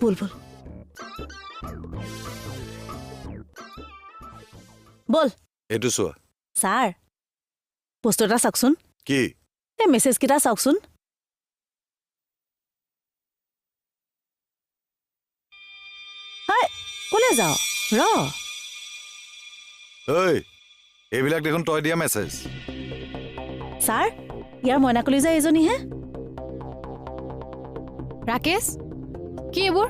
বল বল বল এইটো চোৱা sir post এটা চাওকচোন কি এই মেছেজ কিটা চাওকচোন হাই কোনে যাও ৰ ঐ এইবিলাক দেখোন তই দিয়া মেছেজ স্যাৰ ইয়াৰ মইনাকলি যে এজনীহে ৰাকেশ কি এইবোৰ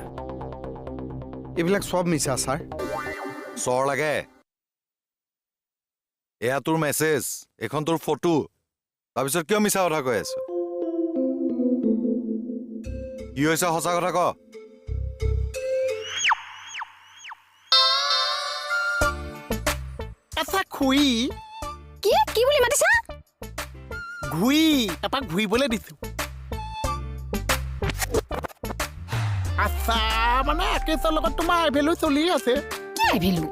এইবিলাক সব মিছা ছাৰ চৰ লাগে এয়া তোৰ মেছেজ এখন তোৰ ফটো তাৰপিছত কিয় মিছা কথা কৈ আছ কি হৈছে সঁচা কথা ক আচ্ছা খুই কি কি বুলি মাতিছা ঘুই এপাক ঘূৰিবলৈ দিছো আচ্ছা মানে আকেশৰ লগত তোমাৰ আইভেলু চলি আছে কি আইভেলু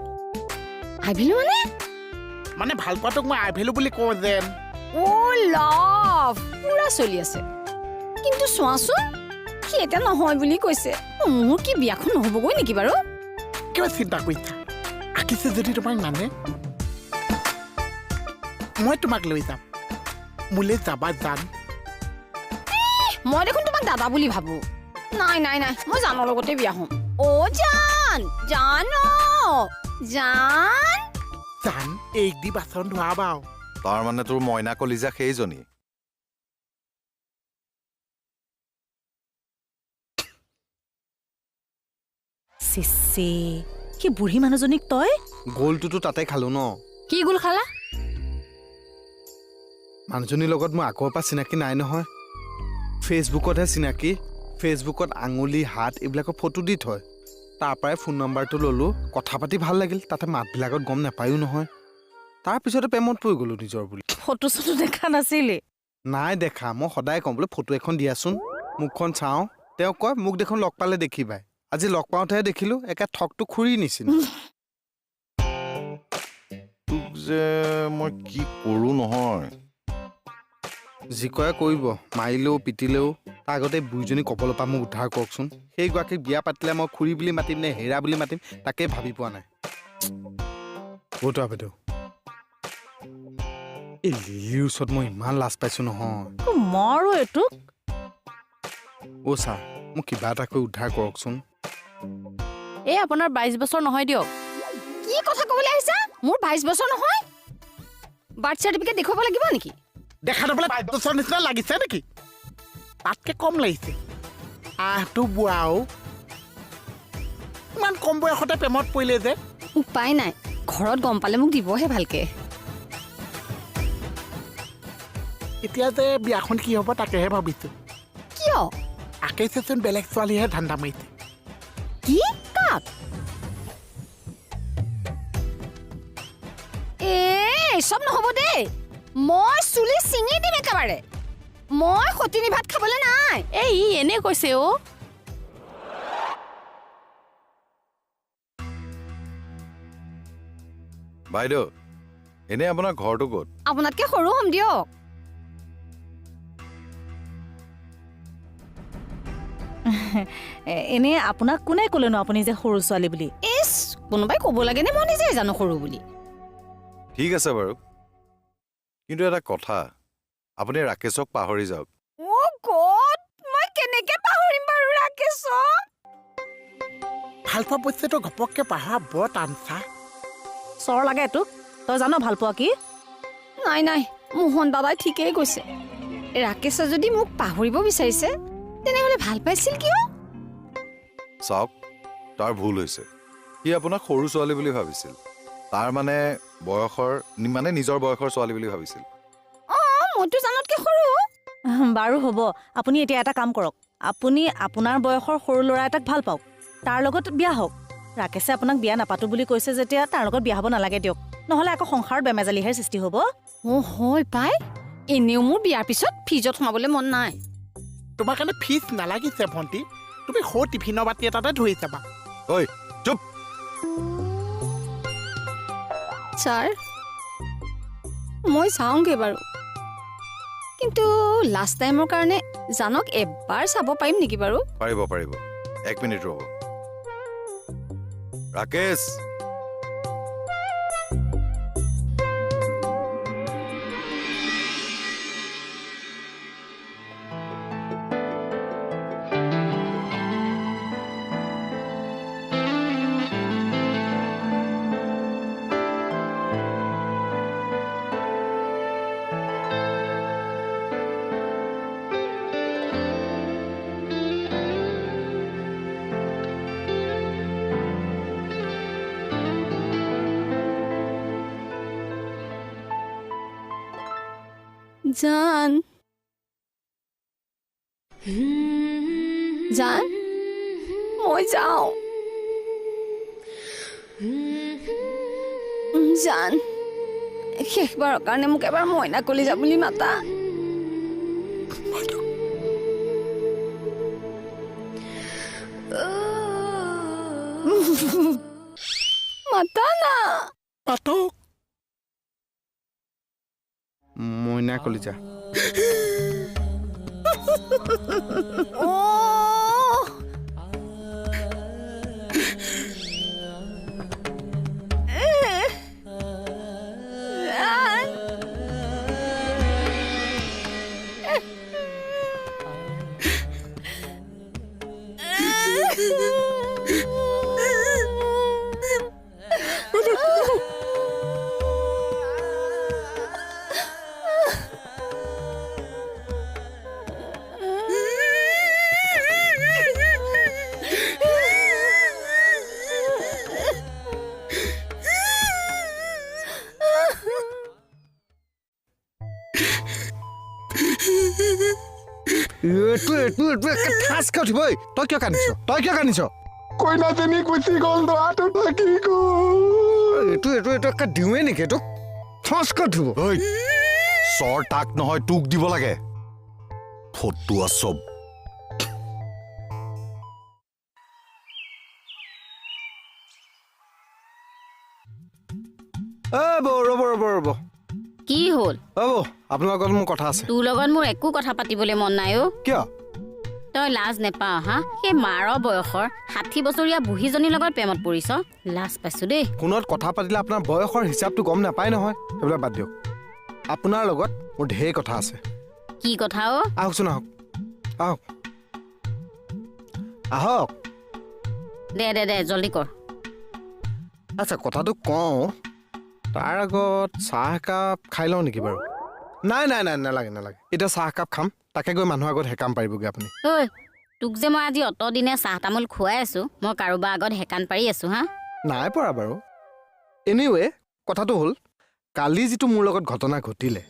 আইভেলু মানে ভাল পোৱাটোক মই আইভেলু বুলি কওঁ যেন অ লাভ পুৰা চলি আছে কিন্তু চোৱাচোন সি এতিয়া নহয় বুলি কৈছে মোৰ কি বিয়াখন নহ'বগৈ নেকি বাৰু কিয় চিন্তা কৰিছা আকিছে যদি তোমাক মানে মই তোমাক লৈ যাম মোলৈ যাবা জান মই দেখোন তোমাক দাদা বুলি ভাবো নাই নাই নাই মই জানৰ লগতে বিয়া হ'ম অ জান জান জান জান এই দি বাচন ধোৱা বাও তাৰ মানে তোৰ মইনা কলিজা সেইজনী চিচি কি বুঢ়ী মানুহজনীক তই গ'লটোতো তাতে খালো ন কি গোল খালা মানুহজনীৰ লগত মই আগৰ পৰা চিনাকি নাই নহয় ফেচবুকতহে চিনাকি ফেচবুকত আঙুলি হাত এইবিলাকৰ ফটো দি থয় তাৰ পৰাই ফোন নম্বৰটো ল'লোঁ কথা পাতি ভাল লাগিল তাতে মাতবিলাকত গম নাপায়ো নহয় তাৰপিছতে প্ৰেমত পৰি গ'লোঁ নিজৰ বুলি ফটো চটো দেখা নাছিলি নাই দেখা মই সদায় কওঁ বোলে ফটো এখন দিয়াচোন মুখখন চাওঁ তেওঁ কয় মোক দেখোন লগ পালে দেখিবাই আজি লগ পাওঁতেহে দেখিলোঁ একে ঠকটো খুৰি নিচিনা তোক যে মই কি কৰোঁ নহয় যি কয় কৰিব মাৰিলেও পিটিলেও তাৰ আগতে বুঢ়ীজনী কপালৰ পৰা মোক উদ্ধাৰ কৰকচোন সেইগৰাকীক বিয়া পাতিলে মই খুৰী বুলি মাতিম নে হেৰা বুলি মাতিম তাকে ভাবি পোৱা নাই ক'ত বাইদেউ এই লিলিৰ ওচৰত মই ইমান লাজ পাইছোঁ নহয় মৰো এইটোক অ' ছাৰ মোক কিবা এটা কৰি উদ্ধাৰ কৰকচোন এই আপোনাৰ 22 বছৰ নহয় দিয়ক কি কথা ক'বলৈ আহিছা মোৰ 22 বছৰ নহয় বাৰ্থ চাৰ্টিফিকেট দেখুৱাব লাগিব নেকি দেখা নাপালে 5 বছৰ নিচিনা লাগিছে নেকি তাতকে কম লাগিছে আহটো বুঢ়াও ইমান কম বয়সতে প্ৰেমত পৰিলে যে উপায় নাই ঘৰত গম পালে মোক দিবহে ভালকে এতিয়া যে বিয়াখন কি হ'ব তাকেহে ভাবিছো কিয় আকেশেচোন বেলেগ ছোৱালীহে ধান্দা মাৰিছে কি কাক সব নহ'ব দেই মই চুলি চিঙি দিম একেবাৰে মই সতিনী ভাত খাবলৈ নাই এই ই এনে কৈছে অ বাইদেউ এনে আপোনাৰ ঘৰটো ক'ত আপোনাতকে সৰু হ'ম দিয়ক এনে আপোনাক কোনে ক'লেনো আপুনি যে সৰু ছোৱালী বুলি ইছ কোনোবাই ক'ব লাগে নে মই নিজে জানো সৰু বুলি ঠিক আছে বাৰু কিন্তু এটা কথা আপুনি ৰাকেশক পাহৰি যাওক অ গড মই কেনেকে পাহৰিম বাৰু ৰাকেশক ভাল পোৱা বস্তুটো ঘপককে পাহৰা বৰ টান চা চৰ লাগে এইটোক তই জানো ভাল পোৱা কি নাই নাই মোহন দাদাই ঠিকেই কৈছে ৰাকেশে যদি মোক পাহৰিব বিচাৰিছে তেনেহ'লে ভাল পাইছিল কিয় চাওক তাৰ ভুল হৈছে সি আপোনাক সৰু ছোৱালী বুলি ভাবিছিল তাৰ মানে বয়সৰ মানে নিজৰ বয়সৰ ছোৱালী বুলি ভাবিছিল মইতো জানতকে সৰু বাৰু হ'ব আপুনি এতিয়া এটা কাম কৰক আপুনি আপোনাৰ বয়সৰ সৰু ল'ৰা এটাক ভাল পাওক তাৰ লগত বিয়া হওক ৰাকেশে আপোনাক বিয়া নাপাতো বুলি কৈছে যেতিয়া তাৰ লগত বিয়া হ'ব নালাগে দিয়ক নহ'লে আকৌ সংসাৰত বেমেজালিহে সৃষ্টি হ'ব হয় পাই এনেও মোৰ বিয়াৰ পিছত ফ্ৰিজত সোমাবলৈ মন নাই তোমাৰ কাৰণে ফিজ নালাগিছে ভণ্টি তুমি সৰু টিফিনৰ বাতি এটাতে ধৰি যাবা ঐ চুপ ছাৰ মই চাওঁগে বাৰু কিন্তু লাষ্ট টাইমৰ কাৰণে জানক এবাৰ চাব পাৰিম নেকি বাৰু পাৰিব 1 মিনিট ৰ'ব ৰাকেশ জান জান মই যাওঁ জান শেষবাৰৰ কাৰণে মোক এবাৰ মইনা কলিজা বুলি মাতা মাতা না পাতক মইনা কলিজা ঠাচ খাই উঠিব তই কিয় কান্দিছ কইনাজনী গুচি গ'ল ল'ৰাটো থাকি গ'ল এইটো একে দিওঁৱে নেকি এইটো ঠাচ খাই উঠিব ঐ চৰ তাক নহয় তোক দিব লাগে ফটোৱা চব ৰ'ব কি হ'ল আপোনাৰ লগত মোৰ কথা আছে তোৰ লগত মোৰ একো কথা পাতিবলৈ মন নাই অ' কিয় তই লাজ নেপাৱ হা সেই মাৰ বয়সৰ 60 বছৰীয়া বুঢ়ীজনীৰ লগত প্ৰেমত পৰিছ লাজ পাইছো দেই ফোনত কথা পাতিলে আপোনাৰ বয়সৰ হিচাপটো গম নাপায় নহয় সেইবিলাক বাদ দিয়ক আপোনাৰ লগত মোৰ ঢেৰ কথা আছে কি কথা অ' আহকচোন আহক দে জলদি কৰ আচ্ছা কথাটো কওঁ তাৰ আগত চাহ একাপ খাই লওঁ নেকি বাৰু নাই নালাগে এতিয়া চাহ একাপ খাম তাকে গৈ মানুহৰ আগত হেকাম পাৰিবগৈ আপুনি ঐ তোক যে মই আজি অত দিনে চাহ তামোল খুৱাই আছো মই কাৰোবাৰ আগত হেকান পাৰি আছো হা নাই পৰা বাৰু এনিৱে কথাটো হ'ল কালি যিটো মোৰ লগত ঘটনা ঘটিলে